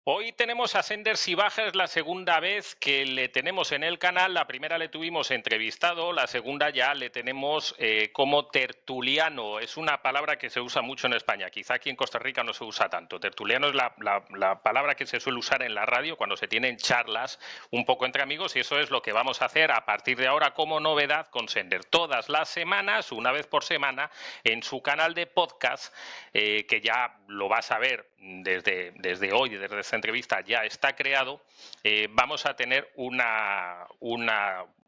Hoy tenemos a Sender Sibaja, es la segunda vez que le tenemos en el canal. La primera le tuvimos entrevistado, la segunda ya le tenemos como tertuliano. Es una palabra que se usa mucho en España, quizá aquí en Costa Rica no se usa tanto. Tertuliano es la palabra que se suele usar en la radio cuando se tienen charlas un poco entre amigos, y eso es lo que vamos a hacer a partir de ahora como novedad con Sender. Todas las semanas, una vez por semana, en su canal de podcast, que ya lo vas a ver desde hoy, desde esta entrevista ya está creado. Vamos a tener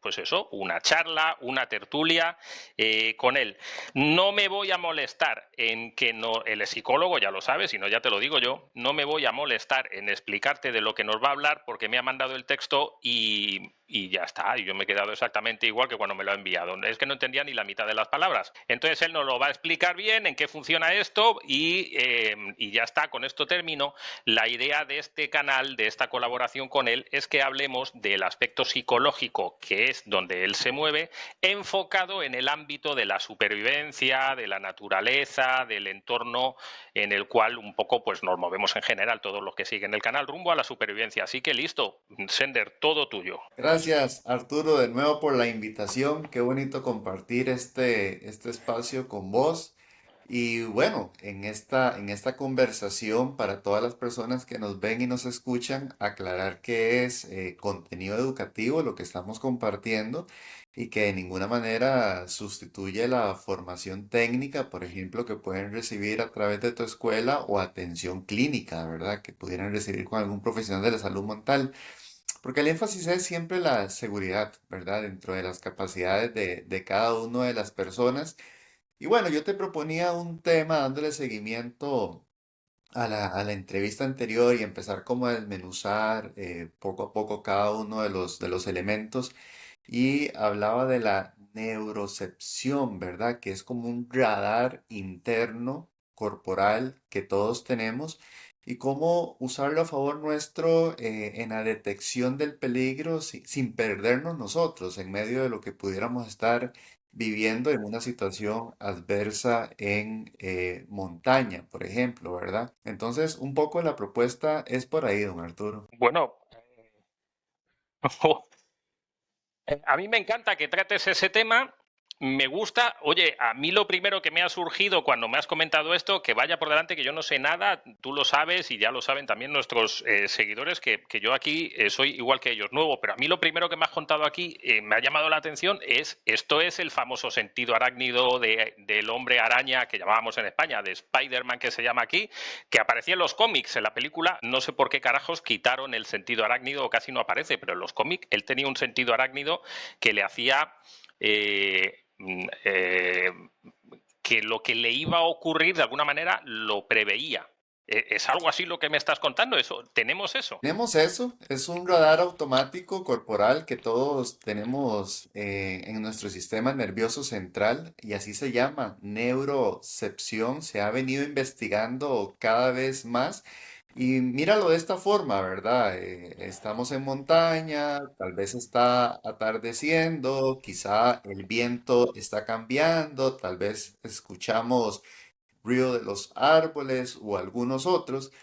pues eso, una charla, una tertulia con él. No me voy a molestar en que no, él es psicólogo, ya lo sabes, si no ya te lo digo yo, no me voy a molestar en explicarte de lo que nos va a hablar porque me ha mandado el texto y ya está. Y yo me he quedado exactamente igual que cuando me lo ha enviado. Es que no entendía ni la mitad de las palabras. Entonces él nos lo va a explicar bien en qué funciona esto y ya está. Con esto termino. La idea de este canal, de esta colaboración con él, es que hablemos del aspecto psicológico, que es donde él se mueve, enfocado en el ámbito de la supervivencia, de la naturaleza, del entorno en el cual un poco pues nos movemos en general todos los que siguen el canal rumbo a la supervivencia. Así que listo, Sender, todo tuyo. Gracias, Arturo, de nuevo por la invitación. Qué bonito compartir este espacio con vos. Y bueno, en esta conversación, para todas las personas que nos ven y nos escuchan, aclarar que es contenido educativo lo que estamos compartiendo y que de ninguna manera sustituye la formación técnica, por ejemplo, que pueden recibir a través de tu escuela o atención clínica, ¿verdad? Que pudieran recibir con algún profesional de la salud mental. Porque el énfasis es siempre la seguridad, ¿verdad? Dentro de las capacidades de cada una de las personas. Y bueno, yo te proponía un tema dándole seguimiento a la entrevista anterior y empezar como a desmenuzar poco a poco cada uno de los elementos. Y hablaba de la neurocepción, ¿verdad? Que es como un radar interno corporal que todos tenemos y cómo usarlo a favor nuestro en la detección del peligro sin perdernos nosotros en medio de lo que pudiéramos estar viviendo en una situación adversa en montaña, por ejemplo, ¿verdad? Entonces, un poco la propuesta es por ahí, don Arturo. Bueno, a mí me encanta que trates ese tema. Me gusta, oye, a mí lo primero que me ha surgido cuando me has comentado esto, que vaya por delante, que yo no sé nada, tú lo sabes y ya lo saben también nuestros seguidores, que yo aquí soy igual que ellos, nuevo, pero a mí lo primero que me has contado aquí me ha llamado la atención esto es el famoso sentido arácnido del hombre araña que llamábamos en España, de Spider-Man que se llama aquí, que aparecía en los cómics, en la película, no sé por qué carajos quitaron el sentido arácnido o casi no aparece, pero en los cómics él tenía un sentido arácnido que le hacía que lo que le iba a ocurrir de alguna manera lo preveía. ¿Es algo así lo que me estás contando? ¿Eso? ¿Tenemos eso? Tenemos eso, es un radar automático corporal que todos tenemos en nuestro sistema nervioso central y así se llama, neurocepción. Se ha venido investigando cada vez más y míralo de esta forma, ¿verdad? Estamos en montaña, tal vez está atardeciendo, quizá el viento está cambiando, tal vez escuchamos ruido de los árboles o algunos otros.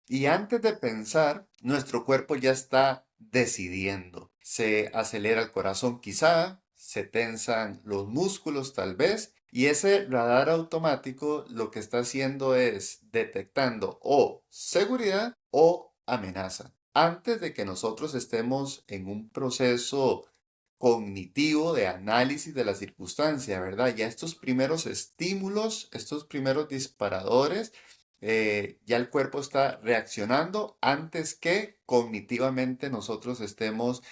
Y antes de pensar, nuestro cuerpo ya está decidiendo. Se acelera el corazón quizá, se tensan los músculos tal vez, y ese radar automático lo que está haciendo es detectando o seguridad o amenaza. Antes de que nosotros estemos en un proceso cognitivo de análisis de la circunstancia, ¿verdad? Ya estos primeros estímulos, estos primeros disparadores, ya el cuerpo está reaccionando antes que cognitivamente nosotros estemos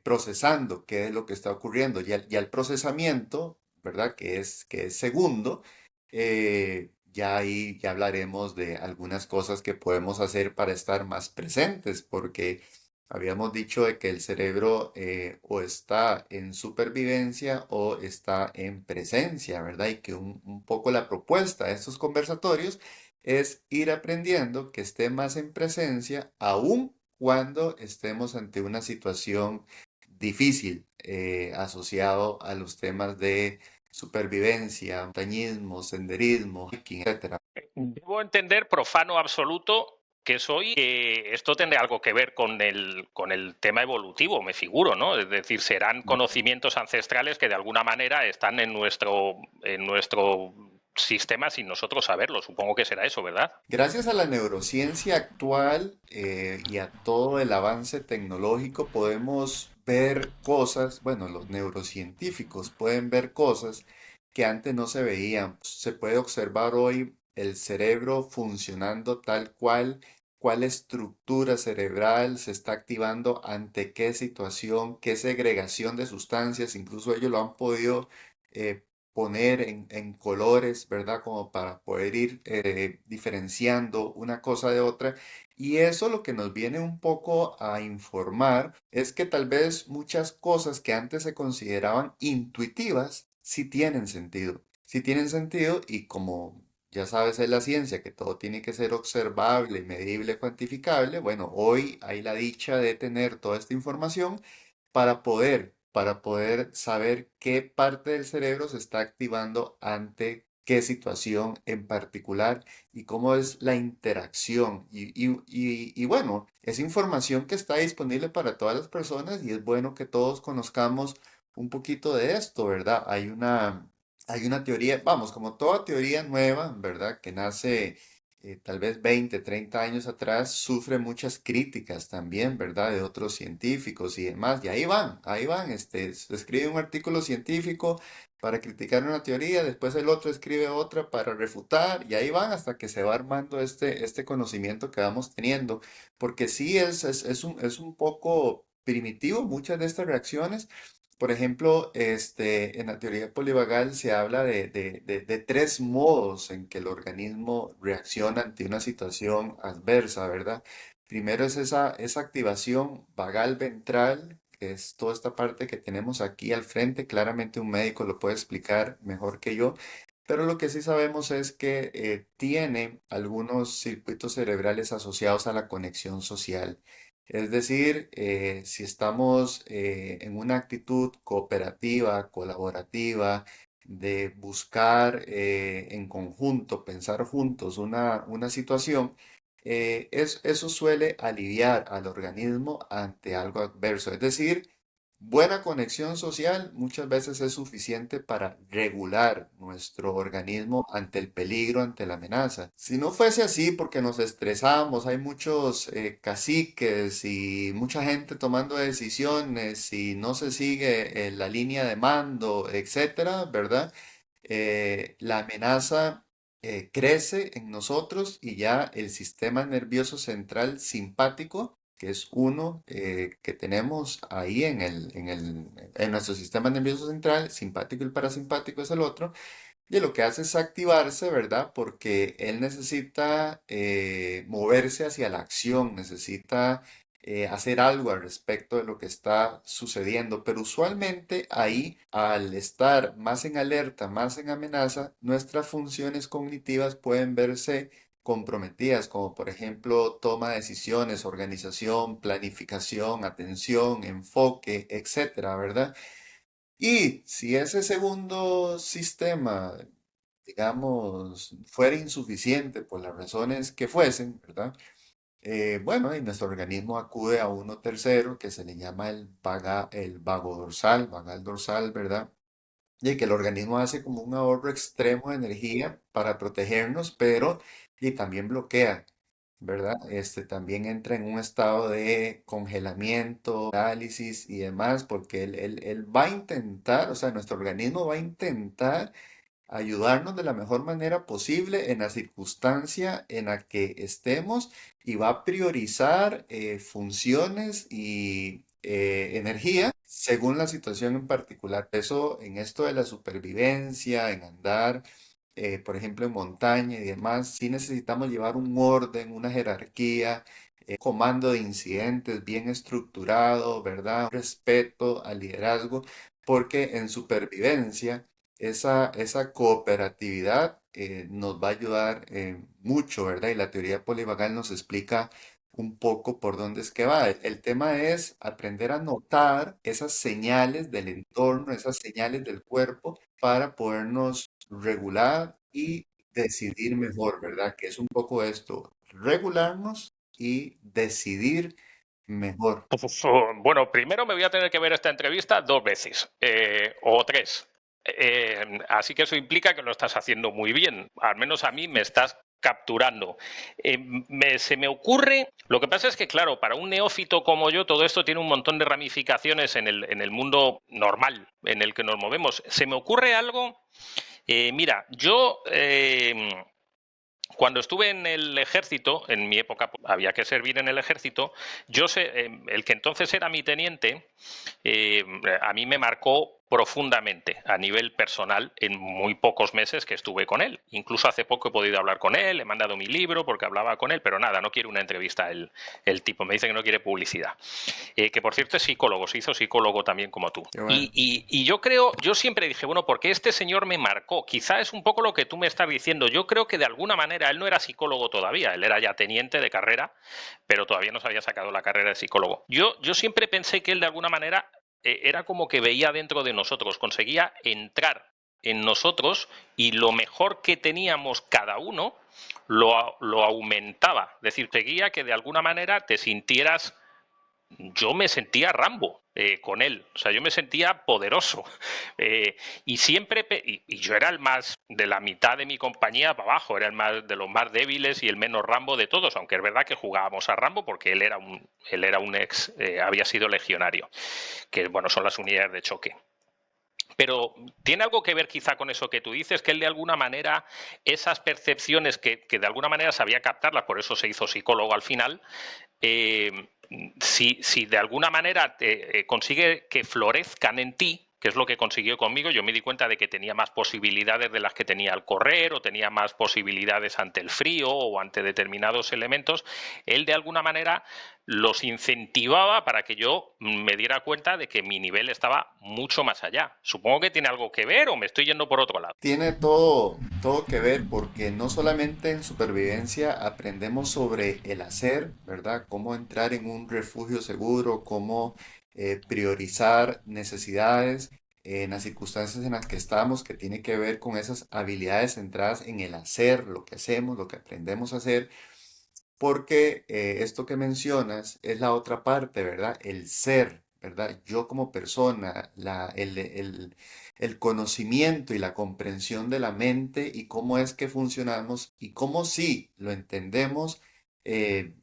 procesando qué es lo que está ocurriendo. Ya el procesamiento, ¿verdad? Que es segundo, ya ahí ya hablaremos de algunas cosas que podemos hacer para estar más presentes, porque habíamos dicho de que el cerebro o está en supervivencia o está en presencia, ¿verdad? Y que un poco la propuesta de estos conversatorios es ir aprendiendo que esté más en presencia, aun cuando estemos ante una situación difícil asociado a los temas de supervivencia, montañismo, senderismo, hiking, etcétera. Debo entender, profano absoluto, que soy, esto tendrá algo que ver con el tema evolutivo, me figuro, ¿no? Es decir, serán conocimientos ancestrales que de alguna manera están en nuestro sistema sin nosotros saberlo. Supongo que será eso, ¿verdad? Gracias a la neurociencia actual y a todo el avance tecnológico podemos ver cosas, bueno, los neurocientíficos pueden ver cosas que antes no se veían. Se puede observar hoy el cerebro funcionando tal cual, cuál estructura cerebral se está activando ante qué situación, qué segregación de sustancias, incluso ellos lo han podido eh, poner en colores, ¿verdad? Como para poder ir diferenciando una cosa de otra. Y eso lo que nos viene un poco a informar es que tal vez muchas cosas que antes se consideraban intuitivas, sí tienen sentido. Sí tienen sentido y como ya sabes es la ciencia, que todo tiene que ser observable, medible, cuantificable, bueno, hoy hay la dicha de tener toda esta información para poder saber qué parte del cerebro se está activando ante qué situación en particular y cómo es la interacción. Y bueno, es información que está disponible para todas las personas y es bueno que todos conozcamos un poquito de esto, ¿verdad? Hay una teoría, vamos, como toda teoría nueva, ¿verdad? Que nace tal vez 20, 30 años atrás, sufre muchas críticas también, ¿verdad? De otros científicos y demás. Y ahí van, se escribe un artículo científico para criticar una teoría, después el otro escribe otra para refutar, y ahí van hasta que se va armando este conocimiento que vamos teniendo. Porque sí es un poco primitivo muchas de estas reacciones. Por ejemplo, en la teoría polivagal se habla de tres modos en que el organismo reacciona ante una situación adversa, ¿verdad? Primero es esa activación vagal ventral, que es toda esta parte que tenemos aquí al frente. Claramente un médico lo puede explicar mejor que yo, pero lo que sí sabemos es que tiene algunos circuitos cerebrales asociados a la conexión social. Es decir, si estamos en una actitud cooperativa, colaborativa, de buscar en conjunto, pensar juntos una situación, eso suele aliviar al organismo ante algo adverso. Es decir, buena conexión social muchas veces es suficiente para regular nuestro organismo ante el peligro, ante la amenaza. Si no fuese así, porque nos estresamos, hay muchos caciques y mucha gente tomando decisiones y no se sigue la línea de mando, etcétera, ¿verdad? La amenaza crece en nosotros y ya el sistema nervioso central simpático, que es uno que tenemos ahí en nuestro sistema nervioso central, simpático y el parasimpático es el otro, y lo que hace es activarse, ¿verdad? Porque él necesita moverse hacia la acción, necesita hacer algo al respecto de lo que está sucediendo. Pero usualmente ahí, al estar más en alerta, más en amenaza, nuestras funciones cognitivas pueden verse comprometidas, como por ejemplo toma de decisiones, organización, planificación, atención, enfoque, etcétera, ¿verdad? Y si ese segundo sistema, digamos, fuera insuficiente por las razones que fuesen, ¿verdad? Bueno, y nuestro organismo acude a uno tercero que se le llama el vago dorsal, vagal dorsal, ¿verdad? Y que el organismo hace como un ahorro extremo de energía para protegernos, pero y también bloquea, ¿verdad? También entra en un estado de congelamiento, parálisis y demás, porque él va a intentar, o sea, nuestro organismo va a intentar ayudarnos de la mejor manera posible en la circunstancia en la que estemos y va a priorizar funciones y energía según la situación en particular. Eso en esto de la supervivencia, en andar, por ejemplo, en montaña y demás, sí necesitamos llevar un orden, una jerarquía, comando de incidentes bien estructurado, ¿verdad? Respeto al liderazgo, porque en supervivencia esa cooperatividad nos va a ayudar mucho, ¿verdad? Y la teoría polivagal nos explica un poco por dónde es que va. El tema es aprender a notar esas señales del entorno, esas señales del cuerpo para podernos regular y decidir mejor, ¿verdad? Que es un poco esto, regularnos y decidir mejor. Bueno, primero me voy a tener que ver esta entrevista 2 veces o 3. Así que eso implica que lo estás haciendo muy bien. Al menos a mí me estás capturando. Se me ocurre, lo que pasa es que, claro, para un neófito como yo, todo esto tiene un montón de ramificaciones en el mundo normal en el que nos movemos. Se me ocurre algo, mira, yo cuando estuve en el ejército, en mi época había que servir en el ejército, yo sé, el que entonces era mi teniente, eh, a mí me marcó profundamente a nivel personal en muy pocos meses que estuve con él. Incluso hace poco he podido hablar con él, he mandado mi libro porque hablaba con él, pero nada, no quiere una entrevista el tipo, me dice que no quiere publicidad. Que por cierto es psicólogo, se hizo psicólogo también como tú. Qué bueno. Y yo creo, yo siempre dije, bueno, porque este señor me marcó, quizá es un poco lo que tú me estás diciendo, yo creo que de alguna manera él no era psicólogo todavía, él era ya teniente de carrera, pero todavía no se había sacado la carrera de psicólogo. Yo siempre pensé que él de alguna manera era como que veía dentro de nosotros, conseguía entrar en nosotros y lo mejor que teníamos cada uno lo aumentaba. Es decir, seguía que de alguna manera te sintieras, yo me sentía Rambo con él, o sea, yo me sentía poderoso y siempre, y yo era el más de la mitad de mi compañía para abajo, era el más de los más débiles y el menos Rambo de todos, aunque es verdad que jugábamos a Rambo porque él era un ex, había sido legionario, que bueno, son las unidades de choque. Pero tiene algo que ver quizá con eso que tú dices, que él de alguna manera, esas percepciones que de alguna manera sabía captarlas, por eso se hizo psicólogo al final, eh, si de alguna manera consigue que florezcan en ti, que es lo que consiguió conmigo, yo me di cuenta de que tenía más posibilidades de las que tenía al correr o tenía más posibilidades ante el frío o ante determinados elementos, él de alguna manera los incentivaba para que yo me diera cuenta de que mi nivel estaba mucho más allá. Supongo que tiene algo que ver o me estoy yendo por otro lado. Tiene todo que ver porque no solamente en supervivencia aprendemos sobre el hacer, ¿verdad? Cómo entrar en un refugio seguro, cómo priorizar necesidades en las circunstancias en las que estamos, que tiene que ver con esas habilidades centradas en el hacer, lo que hacemos, lo que aprendemos a hacer, porque esto que mencionas es la otra parte, ¿verdad? El ser, ¿verdad? Yo como persona, el conocimiento y la comprensión de la mente y cómo es que funcionamos y cómo sí lo entendemos eh,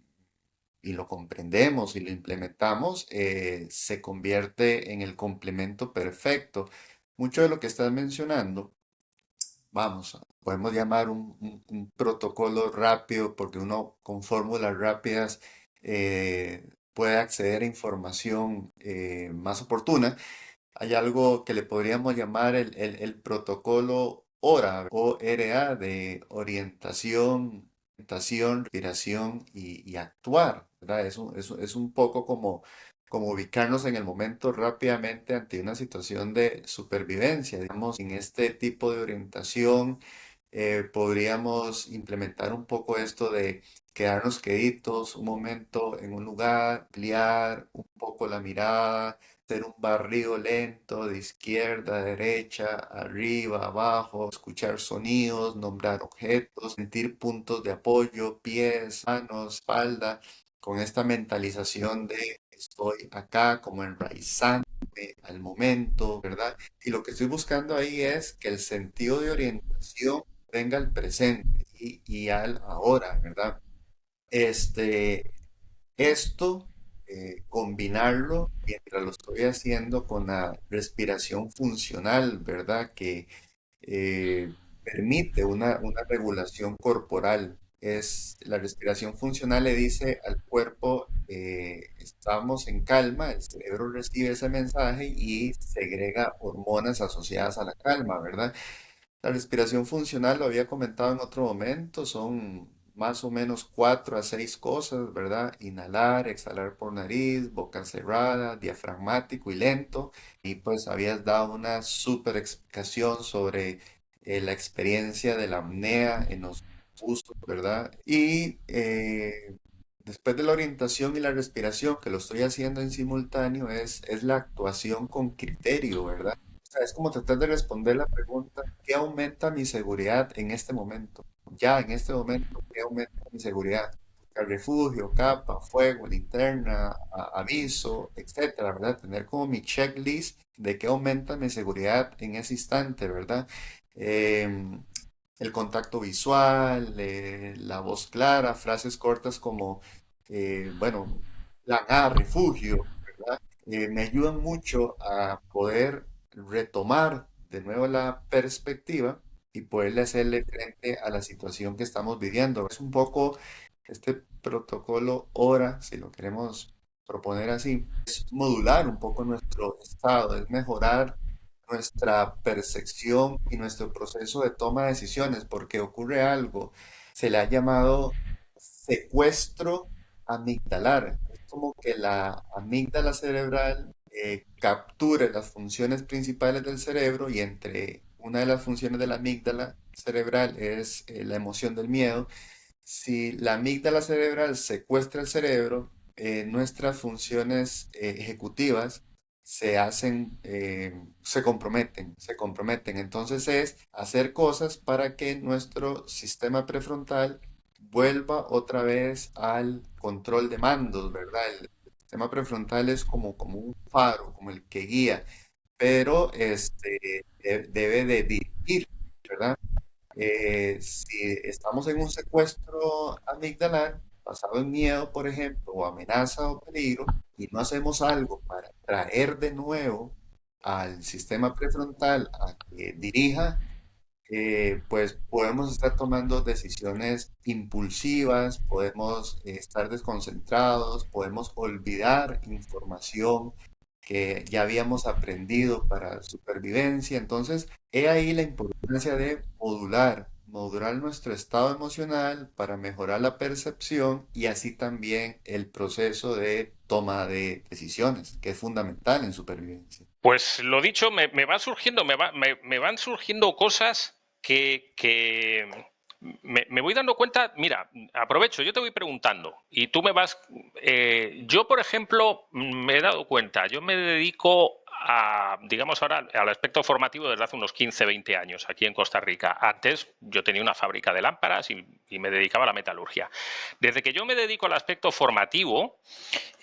y lo comprendemos y lo implementamos, se convierte en el complemento perfecto. Mucho de lo que estás mencionando, vamos, podemos llamar un protocolo rápido porque uno con fórmulas rápidas puede acceder a información más oportuna. Hay algo que le podríamos llamar el protocolo ORA de orientación, respiración y actuar, ¿verdad? Es un poco como ubicarnos en el momento rápidamente ante una situación de supervivencia. Digamos, en este tipo de orientación podríamos implementar un poco esto de quedarnos queditos un momento en un lugar, ampliar un poco la mirada, hacer un barrido lento de izquierda a derecha, arriba, abajo, escuchar sonidos, nombrar objetos, sentir puntos de apoyo, pies, manos, espalda, con esta mentalización de estoy acá como enraizándome al momento, ¿verdad? Y lo que estoy buscando ahí es que el sentido de orientación venga al presente y al ahora, ¿verdad? Este, esto, combinarlo mientras lo estoy haciendo con la respiración funcional, ¿verdad? Que permite una regulación corporal. La respiración funcional le dice al cuerpo, estamos en calma, el cerebro recibe ese mensaje y segrega hormonas asociadas a la calma, ¿verdad? La respiración funcional, lo había comentado en otro momento, son más o menos 4 a 6 cosas, ¿verdad? Inhalar, exhalar por nariz, boca cerrada, diafragmático y lento. Y pues habías dado una súper explicación sobre la experiencia de la apnea en los usos, ¿verdad? Y después de la orientación y la respiración, que lo estoy haciendo en simultáneo, es la actuación con criterio, ¿verdad? O sea, es como tratar de responder la pregunta, ¿qué aumenta mi seguridad en este momento? Ya, en este momento, ¿qué aumenta mi seguridad? refugio, capa, fuego, linterna, aviso, etcétera, ¿verdad? Tener como mi checklist de qué aumenta mi seguridad en ese instante, ¿verdad? Em, el contacto visual, la voz clara, frases cortas como, bueno, plan A, refugio, ¿verdad? Me ayudan mucho a poder retomar de nuevo la perspectiva y poderle hacerle frente a la situación que estamos viviendo. Es un poco este protocolo ahora, si lo queremos proponer así, es modular un poco nuestro estado, es mejorar nuestra percepción y nuestro proceso de toma de decisiones, porque ocurre algo, se le ha llamado secuestro amigdalar. Es como que la amígdala cerebral capture las funciones principales del cerebro y entre una de las funciones de la amígdala cerebral es la emoción del miedo. Si la amígdala cerebral secuestra el cerebro, nuestras funciones ejecutivas se comprometen. Entonces es hacer cosas para que nuestro sistema prefrontal vuelva otra vez al control de mandos, ¿verdad? El sistema prefrontal es como un faro, como el que guía, pero debe de dirigir, ¿verdad? Si estamos en un secuestro amigdalar basado en miedo, por ejemplo, o amenaza o peligro, y no hacemos algo para traer de nuevo al sistema prefrontal a que dirija, pues podemos estar tomando decisiones impulsivas, podemos estar desconcentrados, podemos olvidar información que ya habíamos aprendido para supervivencia. Entonces, he ahí la importancia de modular nuestro estado emocional para mejorar la percepción y así también el proceso de toma de decisiones, que es fundamental en supervivencia. Pues lo dicho, me van surgiendo, me van surgiendo cosas que me voy dando cuenta. Mira, aprovecho, yo te voy preguntando y tú me vas. Yo, por ejemplo, me he dado cuenta, yo me dedico a, digamos ahora, al aspecto formativo desde hace unos 15, 20 años aquí en Costa Rica. Antes yo tenía una fábrica de lámparas y me dedicaba a la metalurgia. Desde que yo me dedico al aspecto formativo,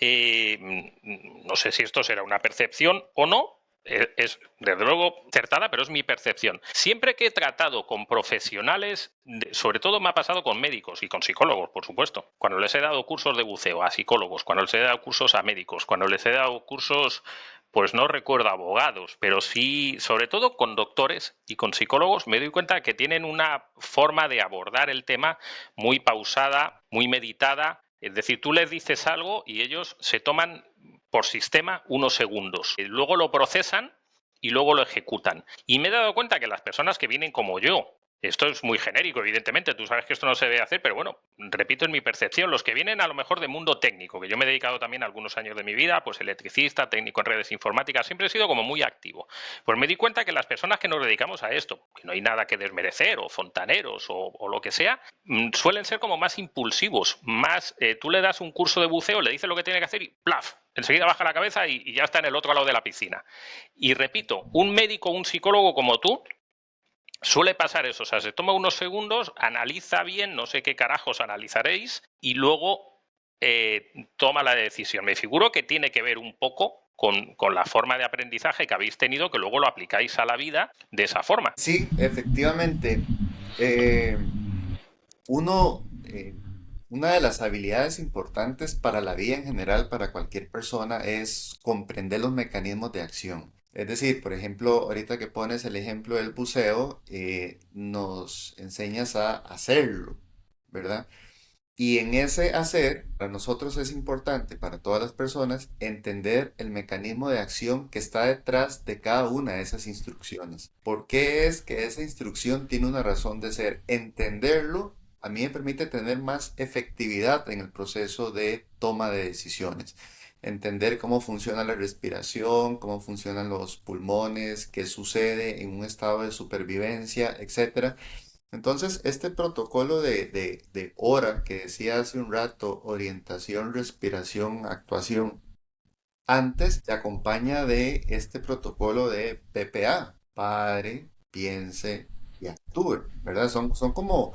no sé si esto será una percepción o no. Es desde luego acertada, pero es mi percepción. Siempre que he tratado con profesionales, sobre todo me ha pasado con médicos y con psicólogos, por supuesto. Cuando les he dado cursos de buceo a psicólogos, cuando les he dado cursos a médicos, cuando les he dado cursos, pues no recuerdo abogados, pero sí, sobre todo con doctores y con psicólogos, me doy cuenta que tienen una forma de abordar el tema muy pausada, muy meditada. Es decir, tú les dices algo y ellos se toman por sistema unos segundos. Luego lo procesan y luego lo ejecutan. Y me he dado cuenta que las personas que vienen como yo, esto es muy genérico, evidentemente, tú sabes que esto no se debe hacer, pero bueno, repito en mi percepción, los que vienen a lo mejor de mundo técnico, que yo me he dedicado también algunos años de mi vida, pues electricista, técnico en redes informáticas, siempre he sido como muy activo. Pues me di cuenta que las personas que nos dedicamos a esto, que no hay nada que desmerecer, o fontaneros, o lo que sea, suelen ser como más impulsivos, más, tú le das un curso de buceo, le dices lo que tiene que hacer y ¡plaf! Enseguida baja la cabeza y ya está en el otro lado de la piscina. Y repito, un médico, un psicólogo como tú, suele pasar eso, o sea, se toma unos segundos, analiza bien, no sé qué carajos analizaréis, y luego toma la decisión. Me figuro que tiene que ver un poco con la forma de aprendizaje que habéis tenido, que luego lo aplicáis a la vida de esa forma. Sí, efectivamente. eh, Uno, una de las habilidades importantes para la vida en general, para cualquier persona, es comprender los mecanismos de acción. Es decir, por ejemplo, ahorita que pones el ejemplo del buceo, nos enseñas a hacerlo, ¿verdad? Y en ese hacer, para nosotros es importante, para todas las personas, entender el mecanismo de acción que está detrás de cada una de esas instrucciones. ¿Por qué es que esa instrucción tiene una razón de ser? Entenderlo a mí me permite tener más efectividad en el proceso de toma de decisiones. Entender cómo funciona la respiración, cómo funcionan los pulmones, qué sucede en un estado de supervivencia, etcétera. Entonces, este protocolo de hora que decía hace un rato, orientación, respiración, actuación, antes se acompaña de este protocolo de PPA, pare, piense y actúe, ¿verdad? Son como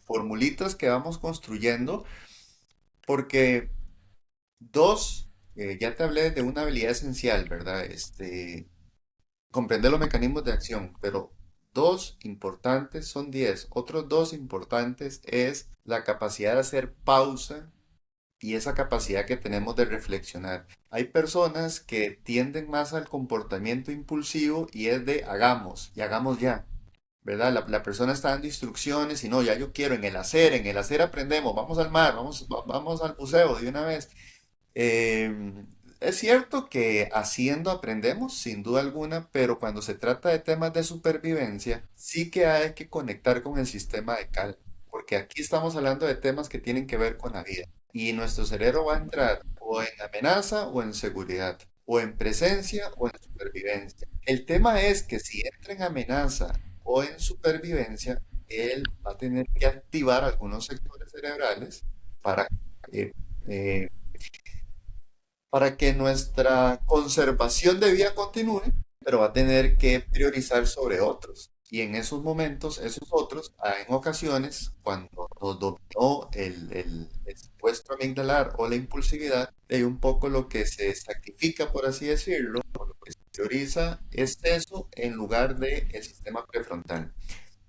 formulitas que vamos construyendo Porque dos, ya te hablé de una habilidad esencial, ¿verdad? Comprender los mecanismos de acción, pero dos importantes son 10. Otros dos importantes es la capacidad de hacer pausa y esa capacidad que tenemos de reflexionar. Hay personas que tienden más al comportamiento impulsivo y es de hagamos y hagamos ya. ¿Verdad? La persona está dando instrucciones y no, ya yo quiero en el hacer aprendemos, vamos al mar, vamos al museo de una vez. Eh, es cierto que haciendo aprendemos, sin duda alguna, pero cuando se trata de temas de supervivencia, sí que hay que conectar con el sistema de calma, porque aquí estamos hablando de temas que tienen que ver con la vida. Y nuestro cerebro va a entrar o en amenaza o en seguridad, o en presencia o en supervivencia. El tema es que si entra en amenaza o en supervivencia, él va a tener que activar algunos sectores cerebrales para eh, eh, para que nuestra conservación de vida continúe, pero va a tener que priorizar sobre otros. Y en esos momentos, esos otros, en ocasiones, cuando nos dominó el secuestro amigdalar o la impulsividad, hay un poco lo que se sacrifica, por así decirlo, o lo que se prioriza es eso en lugar del sistema prefrontal.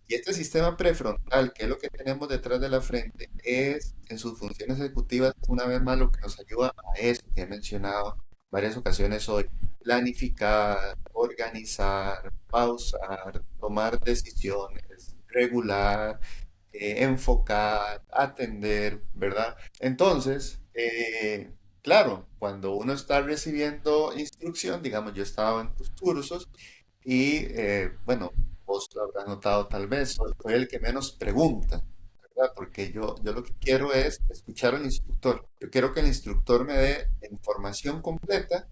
Y este sistema prefrontal, que es lo que tenemos detrás de la frente, es en sus funciones ejecutivas, una vez más, lo que nos ayuda a eso que he mencionado varias ocasiones hoy. Planificar, organizar, pausar, tomar decisiones, regular, enfocar, atender, ¿verdad? Entonces, claro, cuando uno está recibiendo instrucción, digamos, yo estaba en tus cursos, y bueno, vos lo habrás notado tal vez, soy el que menos pregunta, ¿verdad? Porque yo lo que quiero es escuchar al instructor. Yo quiero que el instructor me dé la información completa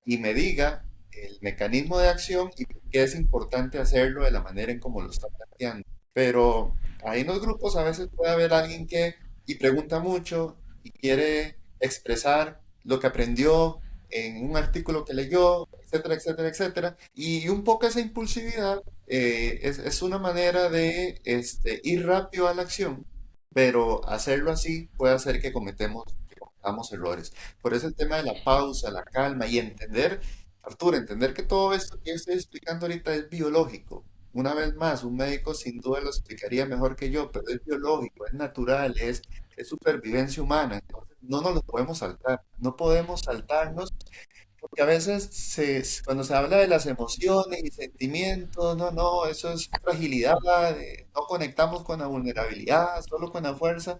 y me diga el mecanismo de acción y por qué es importante hacerlo de la manera en como lo está planteando. Pero ahí en los grupos a veces puede haber alguien que y pregunta mucho y quiere expresar lo que aprendió en un artículo que leyó, etcétera, etcétera, etcétera. Y un poco esa impulsividad es una manera de ir rápido a la acción, pero hacerlo así puede hacer que cometamos errores. Por eso el tema de la pausa, la calma y entender, Arturo, entender que todo esto que yo estoy explicando ahorita es biológico. Una vez más, un médico sin duda lo explicaría mejor que yo, pero es biológico, es natural, es supervivencia humana. Entonces, no nos lo podemos saltar, no podemos saltarnos, porque a veces cuando se habla de las emociones y sentimientos, no, no, eso es fragilidad, no conectamos con la vulnerabilidad, solo con la fuerza.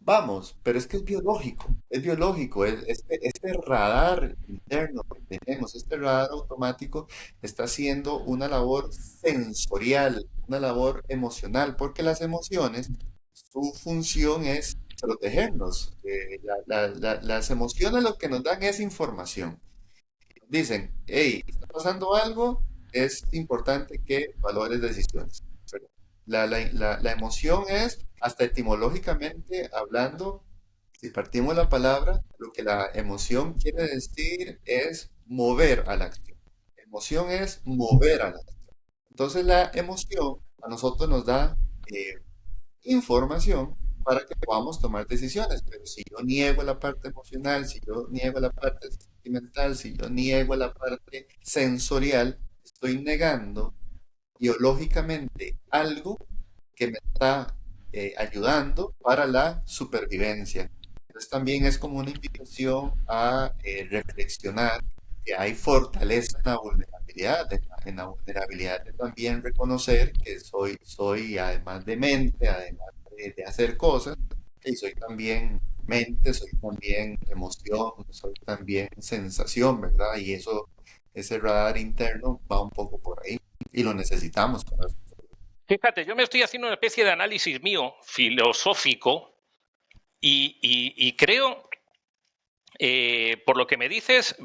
Vamos, pero es que es biológico, este radar interno que tenemos, este radar automático está haciendo una labor sensorial, una labor emocional, porque las emociones, su función es protegernos. Las emociones lo que nos dan es información. Dicen, hey, está pasando algo, es importante que valores decisiones. ¿Verdad? La emoción es, hasta etimológicamente hablando, si partimos la palabra, lo que la emoción quiere decir es mover a la acción. Emoción es mover a la acción. Entonces la emoción a nosotros nos da información para que podamos tomar decisiones. Pero si yo niego la parte emocional, si yo niego la parte sentimental, si yo niego la parte sensorial, estoy negando biológicamente algo que me está ayudando para la supervivencia. Entonces también es como una invitación a reflexionar que hay fortaleza en la vulnerabilidad, en la vulnerabilidad de también reconocer que soy además de mente, además de hacer cosas, y soy también mente, soy también emoción, soy también sensación, ¿verdad? Y eso, ese radar interno va un poco por ahí y lo necesitamos para eso. Fíjate, yo me estoy haciendo una especie de análisis mío, filosófico, y creo, por lo que me dices,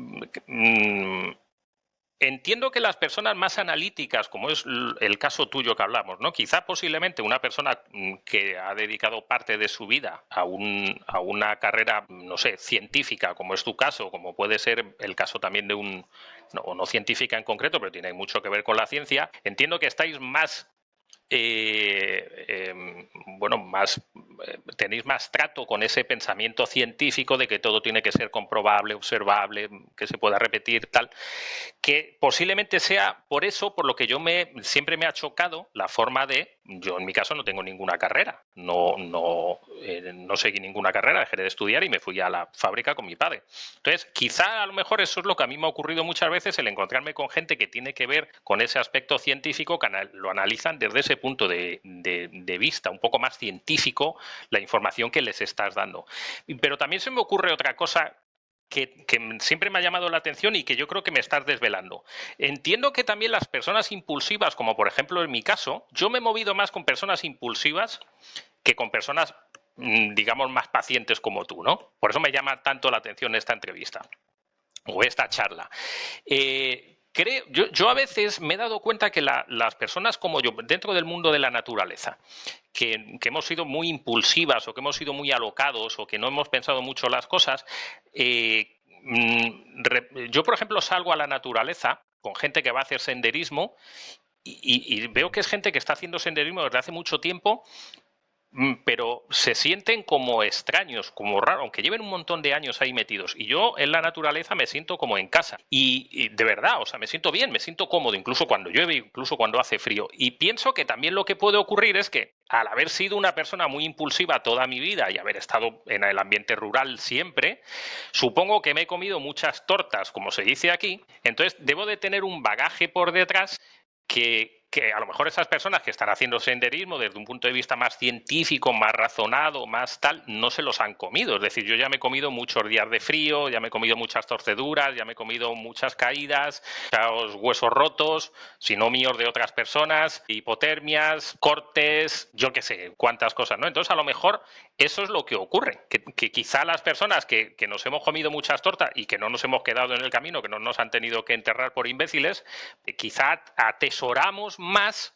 entiendo que las personas más analíticas, como es el caso tuyo que hablamos, ¿no? Quizá posiblemente una persona que ha dedicado parte de su vida a una carrera, no sé, científica, como es tu caso, como puede ser el caso también de no científica en concreto, pero tiene mucho que ver con la ciencia, entiendo que estáis más bueno, tenéis más trato con ese pensamiento científico de que todo tiene que ser comprobable, observable, que se pueda repetir, tal, que posiblemente sea por eso por lo que siempre me ha chocado la forma yo en mi caso no tengo ninguna carrera, no seguí ninguna carrera, dejé de estudiar y me fui a la fábrica con mi padre. Entonces, quizá a lo mejor eso es lo que a mí me ha ocurrido muchas veces, el encontrarme con gente que tiene que ver con ese aspecto científico, que lo analizan desde ese punto de vista, un poco más científico, la información que les estás dando. Pero también se me ocurre otra cosa que siempre me ha llamado la atención y que yo creo que me estás desvelando. Entiendo que también las personas impulsivas, como por ejemplo en mi caso, yo me he movido más con personas impulsivas que con personas, digamos, más pacientes como tú, ¿no? Por eso me llama tanto la atención esta entrevista o esta charla. Yo a veces me he dado cuenta que las personas como yo, dentro del mundo de la naturaleza, que hemos sido muy impulsivas o que hemos sido muy alocados o que no hemos pensado mucho las cosas, yo, por ejemplo, salgo a la naturaleza con gente que va a hacer senderismo y veo que es gente que está haciendo senderismo desde hace mucho tiempo, pero se sienten como extraños, como raros, aunque lleven un montón de años ahí metidos. Y yo en la naturaleza me siento como en casa. Y de verdad, o sea, me siento bien, me siento cómodo, incluso cuando llueve, incluso cuando hace frío. Y pienso que también lo que puede ocurrir es que al haber sido una persona muy impulsiva toda mi vida y haber estado en el ambiente rural siempre, supongo que me he comido muchas tortas, como se dice aquí. Entonces debo de tener un bagaje por detrás que a lo mejor esas personas que están haciendo senderismo desde un punto de vista más científico, más razonado, más tal, no se los han comido. Es decir, yo ya me he comido muchos días de frío, ya me he comido muchas torceduras, ya me he comido muchas caídas, muchos huesos rotos, si no míos de otras personas, hipotermias, cortes, yo qué sé, cuántas cosas, ¿no? Entonces, a lo mejor eso es lo que ocurre, que quizá las personas que nos hemos comido muchas tortas y que no nos hemos quedado en el camino, que no nos han tenido que enterrar por imbéciles, quizá atesoramos más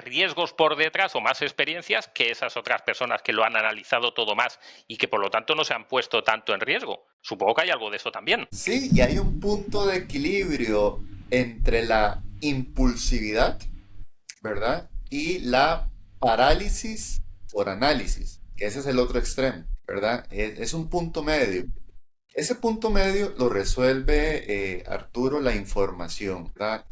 riesgos por detrás o más experiencias que esas otras personas que lo han analizado todo más y que por lo tanto no se han puesto tanto en riesgo. Supongo que hay algo de eso también. Sí, y hay un punto de equilibrio entre la impulsividad, ¿verdad? Y la parálisis por análisis, que ese es el otro extremo, ¿verdad? Es un punto medio. Ese punto medio lo resuelve Arturo la información, ¿verdad?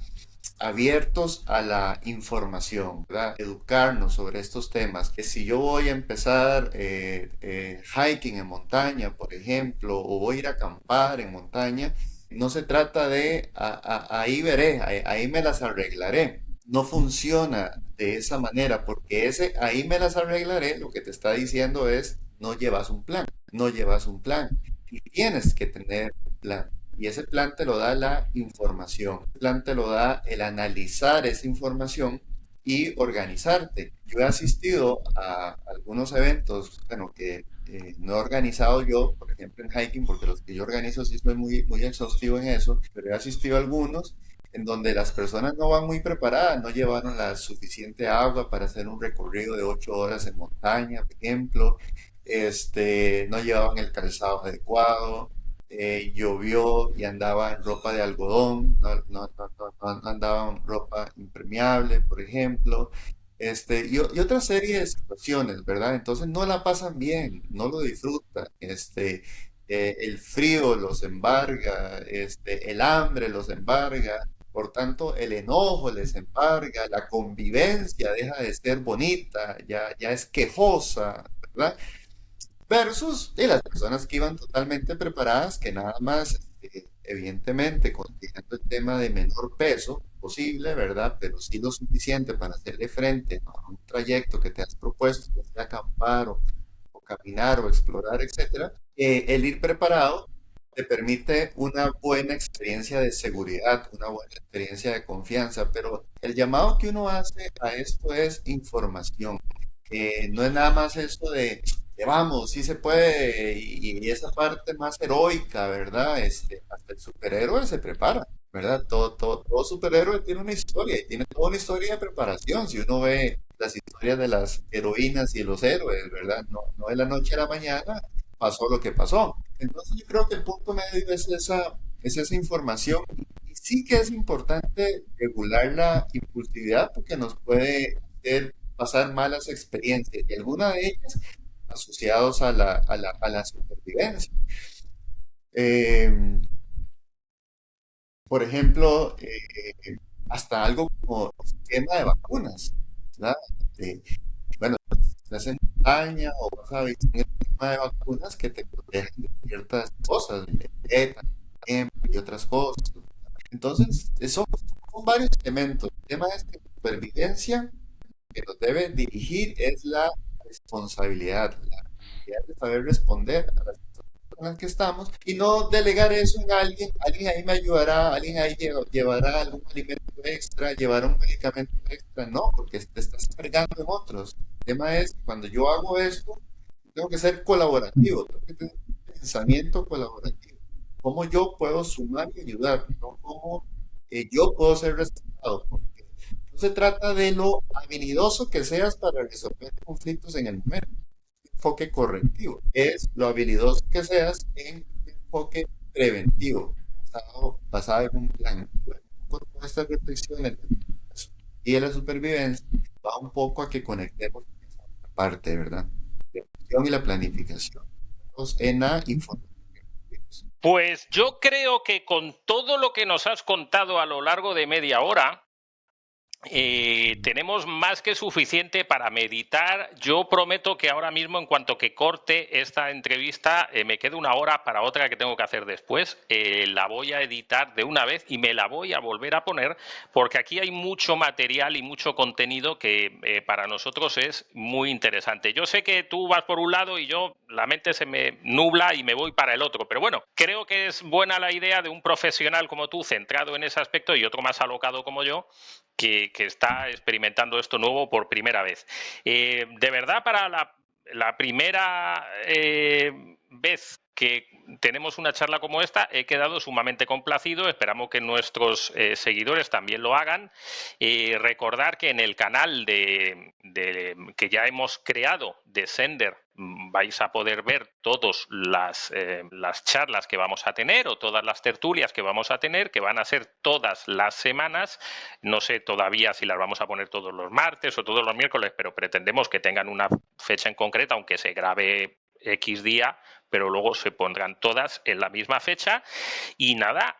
Abiertos a la información, ¿verdad? Educarnos sobre estos temas. Que si yo voy a empezar hiking en montaña, por ejemplo, o voy a ir a acampar en montaña, no se trata de ahí veré, ahí me las arreglaré. No funciona de esa manera, porque ese ahí me las arreglaré, lo que te está diciendo es no llevas un plan, no llevas un plan. Y tienes que tener un plan. Y ese plan te lo da la información. El plan te lo da el analizar esa información y organizarte. Yo he asistido a algunos eventos, bueno, que no he organizado yo, por ejemplo en hiking, porque los que yo organizo sí soy muy exhaustivo en eso, pero he asistido a algunos en donde las personas no van muy preparadas, no llevaron la suficiente agua para hacer un recorrido de 8 horas en montaña, por ejemplo, no llevaban el calzado adecuado, llovió y andaba en ropa de algodón, no andaba en ropa impermeable, por ejemplo, y otra serie de situaciones, ¿verdad? Entonces no la pasan bien, no lo disfrutan, el frío los embarga, el hambre los embarga, por tanto el enojo les embarga, la convivencia deja de ser bonita, ya es quejosa, ¿verdad? Versus las personas que iban totalmente preparadas, que nada más, evidentemente, considerando el tema de menor peso posible, ¿verdad? Pero sí lo suficiente para hacerle frente a un trayecto que te has propuesto, ya sea acampar o caminar o explorar, etcétera. El ir preparado te permite una buena experiencia de seguridad, una buena experiencia de confianza, pero el llamado que uno hace a esto es información. No es nada más eso de vamos, sí se puede, y esa parte más heroica, ¿verdad? Hasta el superhéroe se prepara, ¿verdad? Todo superhéroe tiene una historia y tiene toda una historia de preparación. Si uno ve las historias de las heroínas y los héroes, ¿verdad? No de la noche a la mañana pasó lo que pasó. Entonces yo creo que el punto medio es esa información y Sí que es importante regular la impulsividad porque nos puede hacer pasar malas experiencias y alguna de ellas asociados a la supervivencia. Eh, por ejemplo, hasta algo como el esquema de vacunas, ¿verdad? Eh, bueno, estás en montaña o vas a visitar un esquema de vacunas que te protegen de ciertas cosas, de tétano, por ejemplo, y otras cosas. Entonces, son varios elementos. El tema es que supervivencia que nos debe dirigir es la responsabilidad, la capacidad de saber responder a las en las que estamos y no delegar eso en alguien, alguien ahí me ayudará, alguien ahí llevará algún alimento extra, llevará un medicamento extra, no, porque te estás cargando en otros. El tema es, cuando yo hago esto, tengo que ser colaborativo, tengo que tener un pensamiento colaborativo. ¿Cómo yo puedo sumar y ayudar? No cómo yo puedo ser respetado. Porque no se trata de lo habilidoso que seas para resolver conflictos en el momento enfoque correctivo, es lo habilidoso que seas en un enfoque preventivo, basado en un plan. Bueno, con todas estas reflexiones y de la supervivencia, va un poco a que conectemos con esa otra parte, ¿verdad? La gestión y la planificación. En la información. Pues yo creo que con todo lo que nos has contado a lo largo de media hora, tenemos más que suficiente para meditar. Yo prometo que ahora mismo, en cuanto que corte esta entrevista, me quedo una hora para otra que tengo que hacer después. La voy a editar de una vez y me la voy a volver a poner, porque aquí hay mucho material y mucho contenido que para nosotros es muy interesante. Yo sé que tú vas por un lado y yo, la mente se me nubla y me voy para el otro, pero bueno, creo que es buena la idea de un profesional como tú, centrado en ese aspecto, y otro más alocado como yo, que está experimentando esto nuevo por primera vez. De verdad, para la primera vez que tenemos una charla como esta, he quedado sumamente complacido. Esperamos que nuestros seguidores también lo hagan. Recordar que en el canal que ya hemos creado de Sender vais a poder ver todas las charlas que vamos a tener o todas las tertulias que vamos a tener, que van a ser todas las semanas. No sé todavía si las vamos a poner todos los martes o todos los miércoles, pero pretendemos que tengan una fecha en concreta, aunque se grabe X día, pero luego se pondrán todas en la misma fecha. Y nada,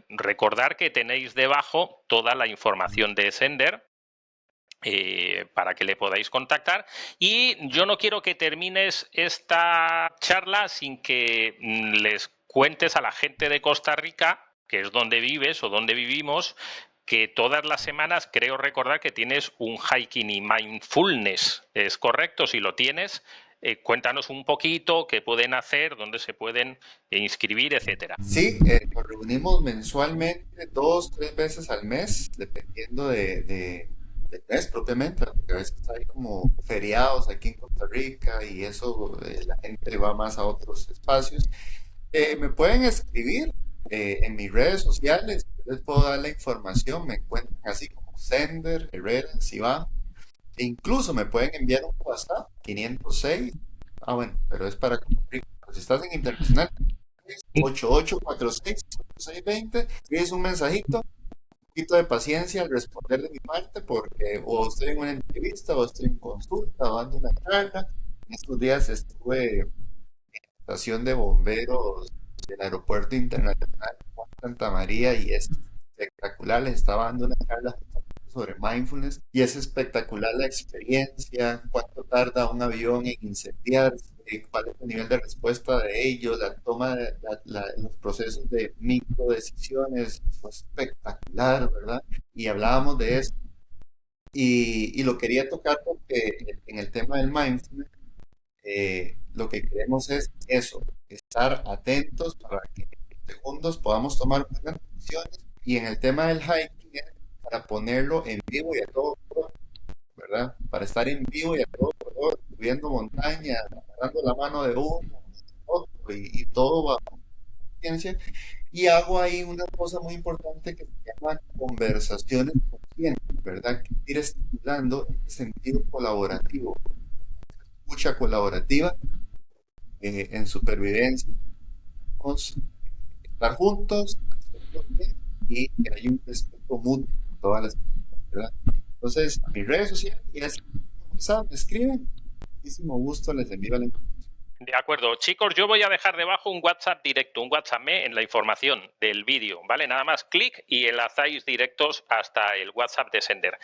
recordar que tenéis debajo toda la información de Sender, para que le podáis contactar. Y yo no quiero que termines esta charla sin que les cuentes a la gente de Costa Rica, que es donde vives o donde vivimos, que todas las semanas creo recordar que tienes un hiking y mindfulness. ¿Es correcto? Si lo tienes, cuéntanos un poquito qué pueden hacer, dónde se pueden inscribir, etcétera. Sí, nos reunimos mensualmente, 2, 3 veces al mes, dependiendo del mes propiamente, porque a veces hay como feriados aquí en Costa Rica y eso, la gente va más a otros espacios. Me pueden escribir en mis redes sociales, les puedo dar la información, me encuentran así como Sender, Herrera, Sivan, e incluso me pueden enviar un WhatsApp 506. Bueno, pero es para Costa Rica. Pero si estás en internacional, 8846-8620, escribes un mensajito, un poquito de paciencia al responder de mi parte, porque o estoy en una entrevista, o estoy en consulta, o dando una charla. En estos días estuve en la estación de bomberos del Aeropuerto Internacional Juan Santa María y es espectacular. Les estaba dando una charla sobre mindfulness y es espectacular la experiencia, cuánto tarda un avión en incendiarse, cuál es el nivel de respuesta de ellos, la toma de los procesos de micro decisiones, fue espectacular, ¿verdad? Y hablábamos de eso y lo quería tocar porque en el tema del mindfulness lo que queremos es eso, estar atentos para que en segundos podamos tomar buenas decisiones y en el tema del hiking es para ponerlo en vivo y a todo color, ¿verdad? Para estar en vivo y a todo color, subiendo montaña, agarrando la mano de uno, de otro y todo bajo conciencia. Y hago ahí una cosa muy importante que se llama conversaciones conscientes, ¿verdad? Que ir estimulando el sentido colaborativo, escucha colaborativa en supervivencia. Vamos a estar juntos, hacerlo bien, y que hay un respeto mutuo en todas las personas, ¿verdad? Entonces, a mis redes sociales y así, WhatsApp, me escriben, muchísimo gusto, les envío la información. De acuerdo. Chicos, yo voy a dejar debajo un WhatsApp directo, un WhatsApp en la información del vídeo, ¿vale? Nada más clic y enlazáis directos hasta el WhatsApp de Sender.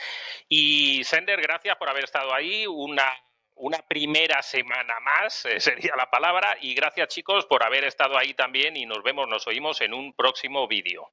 Y Sender, gracias por haber estado ahí. Una primera semana más, sería la palabra. Y gracias, chicos, por haber estado ahí también. Y nos vemos, nos oímos en un próximo vídeo.